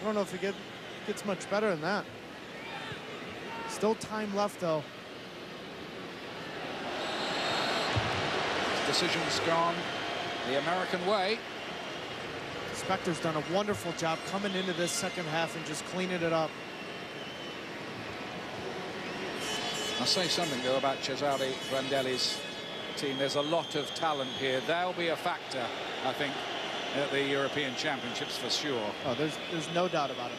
I don't know if it gets much better than that. Still time left, though. Decision's gone the American way. Spector's done a wonderful job coming into this second half and just cleaning it up. I'll say something, though, about Cesare Prandelli's team. There's a lot of talent here. They'll be a factor, I think, at the European Championships for sure. Oh, there's no doubt about it.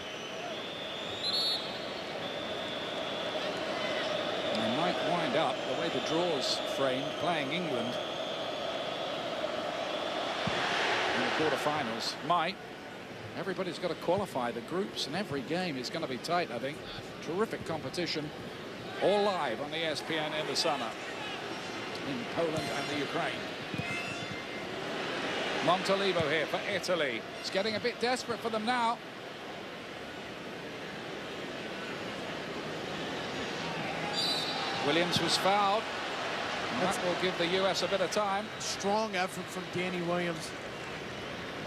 They might wind up, the way the draw's framed, playing England in the quarterfinals. Might. Everybody's got to qualify. The groups in every game is going to be tight, I think. Terrific competition. All live on the ESPN in the summer in Poland and the Ukraine. Montolivo here for Italy. It's getting a bit desperate for them now. Williams was fouled. That will give the US a bit of time. Strong effort from Danny Williams.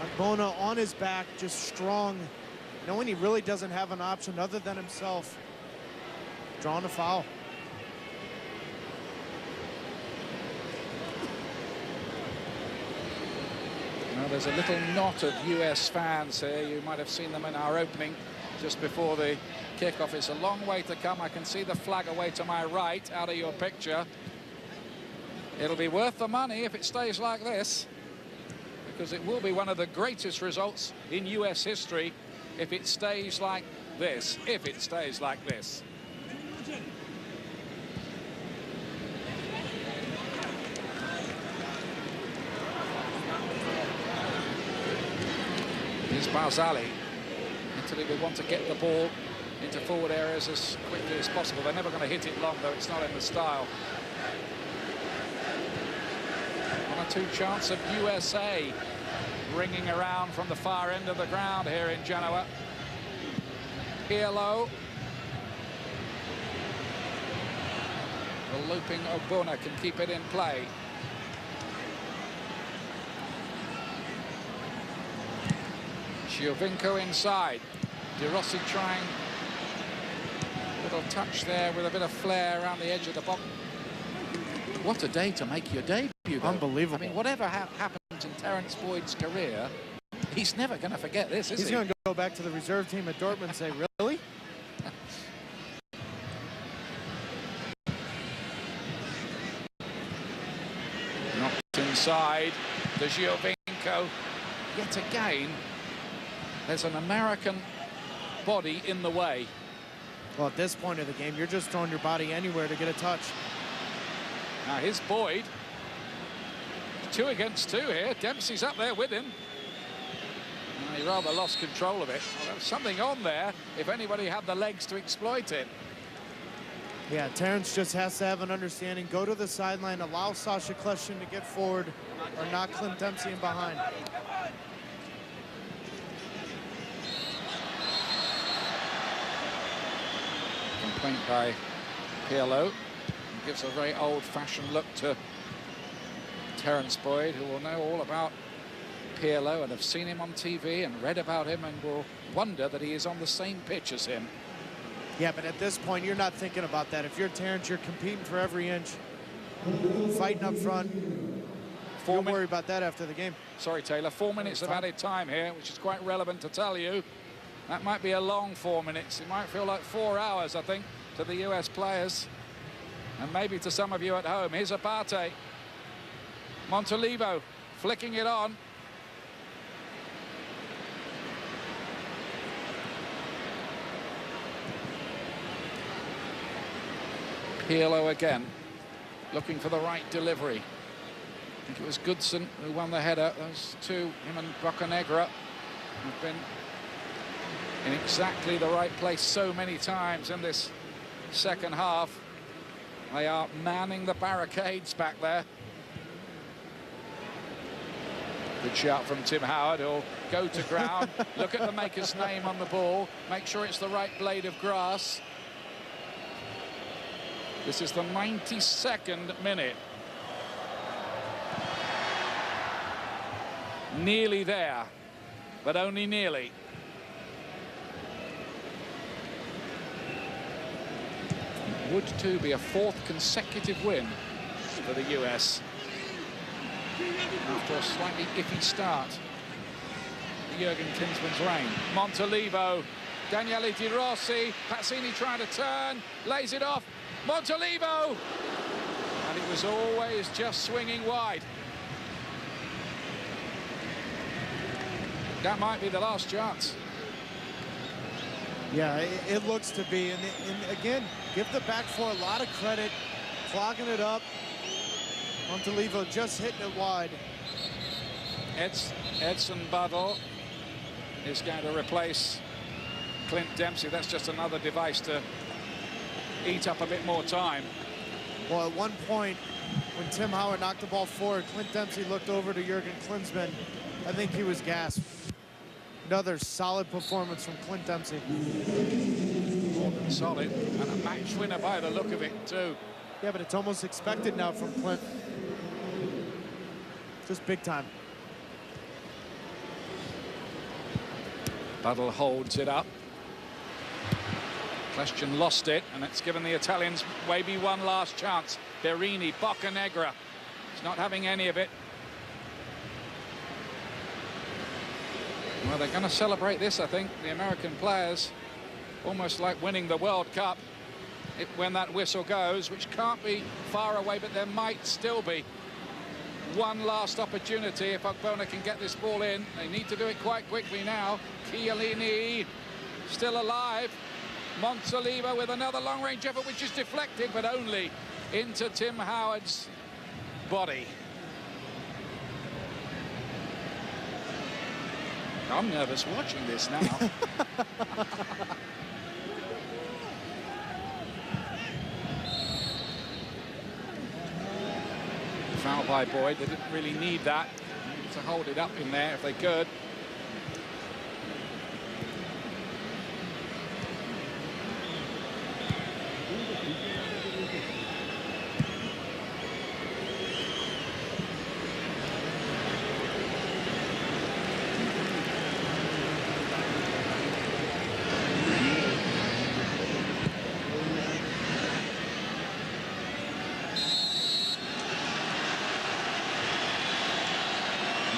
Arbona on his back, just strong, knowing he really doesn't have an option other than himself. Drawing a foul. Now there's a little knot of US fans here. You might have seen them in our opening just before the kickoff. It's a long way to come. I can see the flag away to my right out of your picture. It'll be worth the money if it stays like this, because it will be one of the greatest results in US history if it stays like this. If it stays like this. Here's Barzali. Italy will want to get the ball into forward areas as quickly as possible. They're never going to hit it long, though. It's not in the style. 1-2 chance of USA ringing around from the far end of the ground here in Genoa. Pirlo. The looping Ogbonna can keep it in play. Giovinco inside. De Rossi trying a little touch there with a bit of flair around the edge of the box. What a day to make your debut, though. Unbelievable. I mean, whatever happens in Terence Boyd's career, he's never going to forget this, is he? He's going to go back to the reserve team at Dortmund and say, really? Knocked inside to Giovinco. Yet again, there's an American body in the way. Well, at this point of the game, you're just throwing your body anywhere to get a touch. Now here's Boyd. 2 against 2 here. Dempsey's up there with him. He rather lost control of it. Well, there was something on there if anybody had the legs to exploit it. Yeah, Terence just has to have an understanding. Go to the sideline, allow Sasha Kljestan to get forward, or knock Clint Dempsey in behind. Complaint by Pirlo. Gives a very old-fashioned look to Terence Boyd, who will know all about Pirlo and have seen him on TV and read about him and will wonder that he is on the same pitch as him. Yeah, but at this point, you're not thinking about that. If you're Terence, you're competing for every inch, fighting up front. Don't worry about that after the game. Sorry, Taylor. 4 minutes of added time here, which is quite relevant to tell you. That might be a long 4 minutes. It might feel like 4 hours, I think, to the US players. And maybe to some of you at home. Here's Abate. Montolivo flicking it on. Pirlo again, looking for the right delivery. I think it was Goodson who won the header. Those two, him and Boccanegra, have been in exactly the right place so many times in this second half. They are manning the barricades back there. Good shout from Tim Howard, who'll go to ground, look at the maker's name on the ball, make sure it's the right blade of grass. This is the 92nd minute. Nearly there, but only nearly. would too be a 4th consecutive win for the US after a slightly iffy start to Jurgen Klinsmann's reign. Montolivo, Daniele Di Rossi, Pazzini trying to turn, lays it off, Montolivo! And it was always just swinging wide. That might be the last chance. Yeah, it looks to be. And again, give the back four a lot of credit, clogging it up. Montolivo just hitting it wide. Edson Buddle is going to replace Clint Dempsey. That's just another device to eat up a bit more time. Well, at one point, when Tim Howard knocked the ball forward, Clint Dempsey looked over to Jurgen Klinsmann. I think he was gassed. Another solid performance from Clint Dempsey. More than solid, and a match winner by the look of it, too. Yeah, but it's almost expected now from Clint. Just big time. Buddle holds it up. Question lost it, and it's given the Italians maybe one last chance. Berini, Boccanegra. He's not having any of it. Well, they're going to celebrate this, I think, the American players, almost like winning the World Cup when that whistle goes, which can't be far away, but there might still be one last opportunity if Ogbonna can get this ball in. They need to do it quite quickly now. Chiellini still alive. Montolivo with another long-range effort, which is deflected, but only into Tim Howard's body. I'm nervous watching this now. Foul by Boyd. They didn't really need that. They needed to hold it up in there if they could.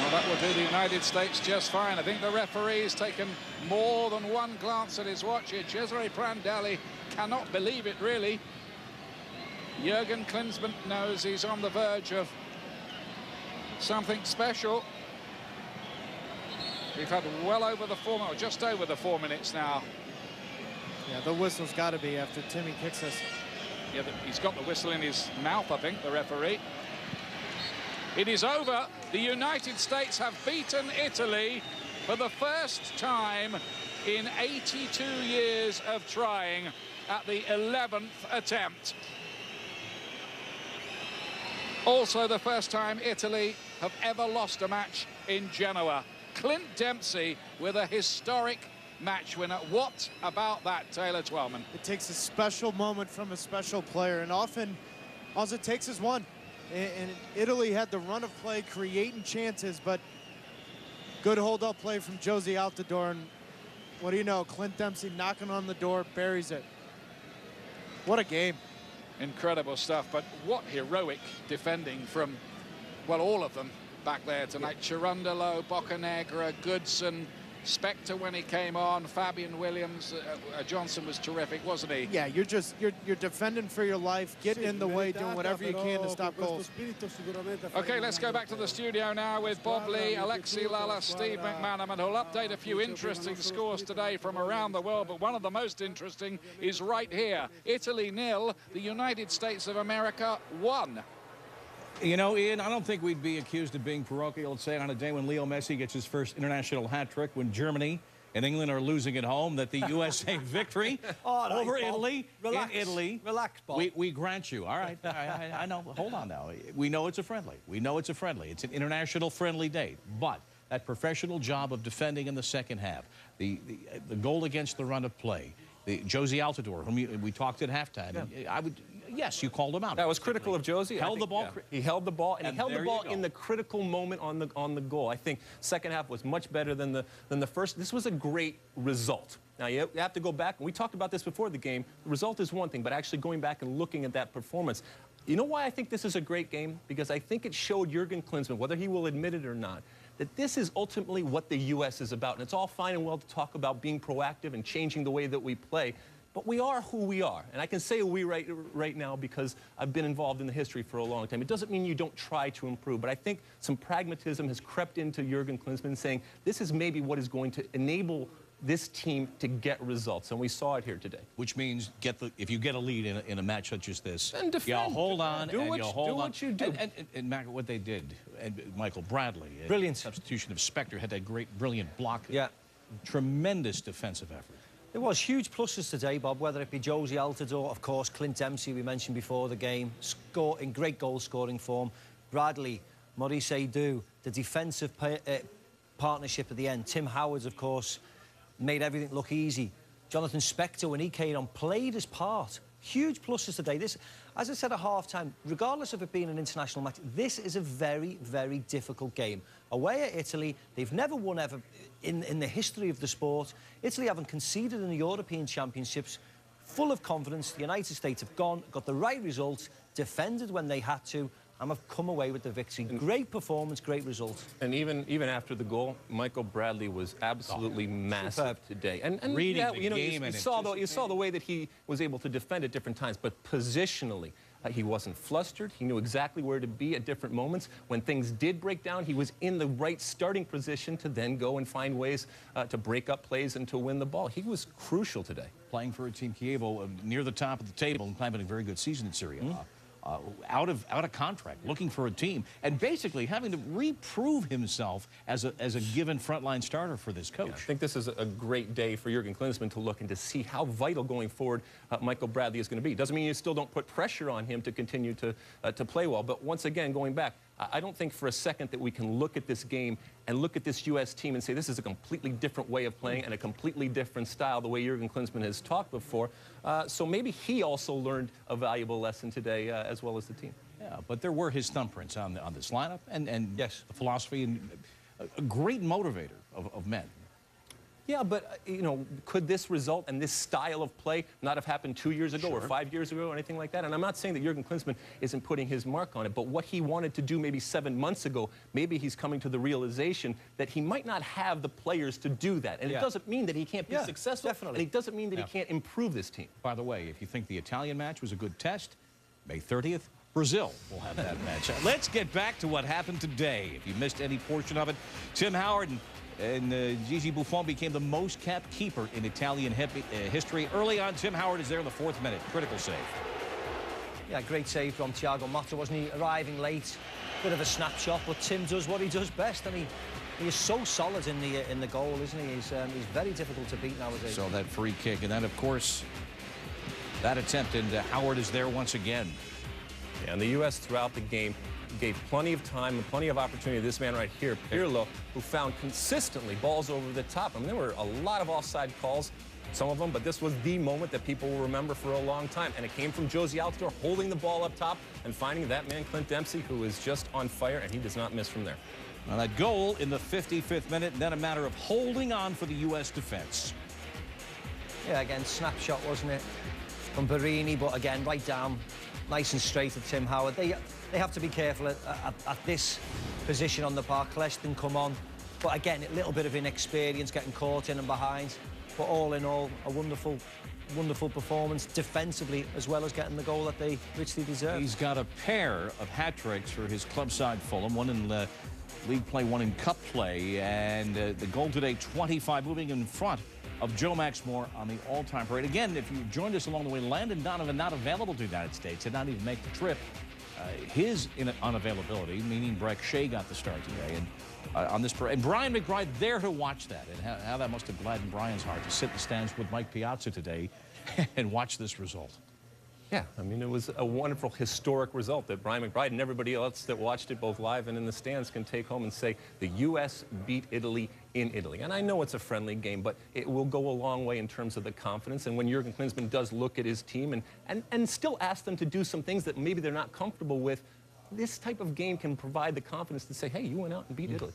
That will do the United States just fine. I think the referee's taken more than one glance at his watch here. Cesare Prandelli cannot believe it, really. Jurgen Klinsmann knows he's on the verge of something special. We've had well over the 4 minutes, or just over the 4 minutes now. Yeah, the whistle's got to be after Timmy kicks us. Yeah, he's got the whistle in his mouth, I think, the referee. It is over. The United States have beaten Italy for the first time in 82 years of trying at the 11th attempt. Also the first time Italy have ever lost a match in Genoa. Clint Dempsey with a historic match winner. What about that, Taylor Twellman? It takes a special moment from a special player, and often all it takes is one. And Italy had the run of play, creating chances, but good hold-up play from Josie Altidore. And what do you know? Clint Dempsey knocking on the door, buries it. What a game. Incredible stuff, but what heroic defending from, well, all of them back there tonight. Yeah. Cherundolo, Boccanegra, Goodson, Spector when he came on, Fabian Williams, Johnson was terrific, wasn't he? Yeah, you're defending for your life, get in the way, doing whatever you can to stop goals. Okay, let's go back to the studio now with Bob Lee, Alexi Lala, Steve McManaman, who'll update a few interesting scores today from around the world, but one of the most interesting is right here. Italy 0, the United States of America 1. You know, Ian, I don't think we'd be accused of being parochial, let's say, on a day when Leo Messi gets his first international hat trick, when Germany and England are losing at home, that the USA victory over Italy, Relax. in Italy, Relax, Bob. we grant you. All right, I know. Hold on now. We know it's a friendly. We know it's a friendly. It's an international friendly day. But that professional job of defending in the second half, the goal against the run of play, Josie Altidore, whom we talked at halftime, yeah. Yes, you called him out. That was critical of Josie. Held the ball. Yeah. He held the ball, and he held the ball in the critical moment on the goal. I think second half was much better than the first. This was a great result. Now, you have to go back, and we talked about this before the game. The result is one thing, but actually going back and looking at that performance. You know why I think this is a great game? Because I think it showed Jurgen Klinsmann, whether he will admit it or not, that this is ultimately what the U.S. is about. And it's all fine and well to talk about being proactive and changing the way that we play. But we are who we are. And I can say we right now because I've been involved in the history for a long time. It doesn't mean you don't try to improve, but I think some pragmatism has crept into Jurgen Klinsmann saying this is maybe what is going to enable this team to get results, and we saw it here today. Which means if you get a lead in a match such as this, then defend, you hold on do and what, you hold on. What you do. And Mac, what they did, and Michael Bradley, brilliant substitution of Spector, had that great, brilliant block. Yeah, tremendous defensive effort. There was huge pluses today, Bob, whether it be Josie Altidore, of course, Clint Dempsey, we mentioned before the game, in great goal-scoring form. Bradley, Maurice Edu, the defensive partnership at the end. Tim Howard, of course, made everything look easy. Jonathan Spector, when he came on, played his part. Huge pluses today. This, as I said at half-time, regardless of it being an international match, this is a very, very difficult game. Away at Italy, they've never won ever in the history of the sport. Italy haven't conceded in the European Championships. Full of confidence, the United States have got the right results, defended when they had to, and have come away with the victory. Great performance, great result. And even after the goal, Michael Bradley was absolutely massive today. And reading yeah, the game, you saw the way that he was able to defend at different times, but positionally, he wasn't flustered. He knew exactly where to be at different moments. When things did break down, he was in the right starting position to then go and find ways to break up plays and to win the ball. He was crucial today. Playing for a team, Chievo, near the top of the table and having a very good season in Serie A. Out of contract, looking for a team, and basically having to reprove himself as a given frontline starter for this coach. Yeah, I think this is a great day for Jurgen Klinsmann to look and to see how vital going forward Michael Bradley is going to be. Doesn't mean you still don't put pressure on him to continue to play well, but once again, going back, I don't think for a second that we can look at this game and look at this U.S. team and say this is a completely different way of playing and a completely different style, the way Jurgen Klinsmann has talked before. So maybe he also learned a valuable lesson today as well as the team. Yeah, but there were his thumbprints on this lineup and yes, the philosophy and a great motivator of men. Yeah, but, you know, could this result and this style of play not have happened 2 years ago or 5 years ago or anything like that? And I'm not saying that Jurgen Klinsmann isn't putting his mark on it, but what he wanted to do maybe 7 months ago, maybe he's coming to the realization that he might not have the players to do that. And it doesn't mean that he can't be successful. Definitely. And it doesn't mean that he can't improve this team. By the way, if you think the Italian match was a good test, May 30th, Brazil will have that match. Let's get back to what happened today. If you missed any portion of it, Tim Howard and Gigi Buffon became the most capped keeper in Italian history. Early on, Tim Howard is there in the 4th minute. Critical save. Yeah, great save from Thiago Motta, wasn't he? Arriving late, bit of a snapshot, but Tim does what he does best, and he is so solid in the goal, isn't he? He's very difficult to beat nowadays. So that free kick, and then of course that attempt, and Howard is there once again. Yeah, and the U.S. throughout the game gave plenty of time and plenty of opportunity to this man right here, Pirlo, who found consistently balls over the top. I mean, there were a lot of offside calls, some of them, but this was the moment that people will remember for a long time. And it came from Josie Altidore holding the ball up top and finding that man, Clint Dempsey, who is just on fire, and he does not miss from there. Now that goal in the 55th minute, and then a matter of holding on for the U.S. defense. Yeah, again, snapshot, wasn't it, from Barini, but again, right down, nice and straight at Tim Howard. They have to be careful at this position on the park. Klesh didn't come on, but again, a little bit of inexperience getting caught in and behind. But all in all, a wonderful, wonderful performance defensively, as well as getting the goal that they richly deserve. He's got a pair of hat-tricks for his club side Fulham, one in league play, one in cup play, and the goal today, 25, moving in front of Joe Maxmore on the all-time parade. Again, if you joined us along the way, Landon Donovan not available to the United States, did not even make the trip. His unavailability, meaning Breck Shea got the start today, and on this parade. And Brian McBride there to watch that, and how that must have gladdened Brian's heart to sit in the stands with Mike Piazza today and watch this result. Yeah, I mean, it was a wonderful, historic result that Brian McBride and everybody else that watched it both live and in the stands can take home and say the U.S. beat Italy in Italy. And I know it's a friendly game, but it will go a long way in terms of the confidence. And when Jurgen Klinsmann does look at his team and still ask them to do some things that maybe they're not comfortable with, this type of game can provide the confidence to say, hey, you went out and beat Italy.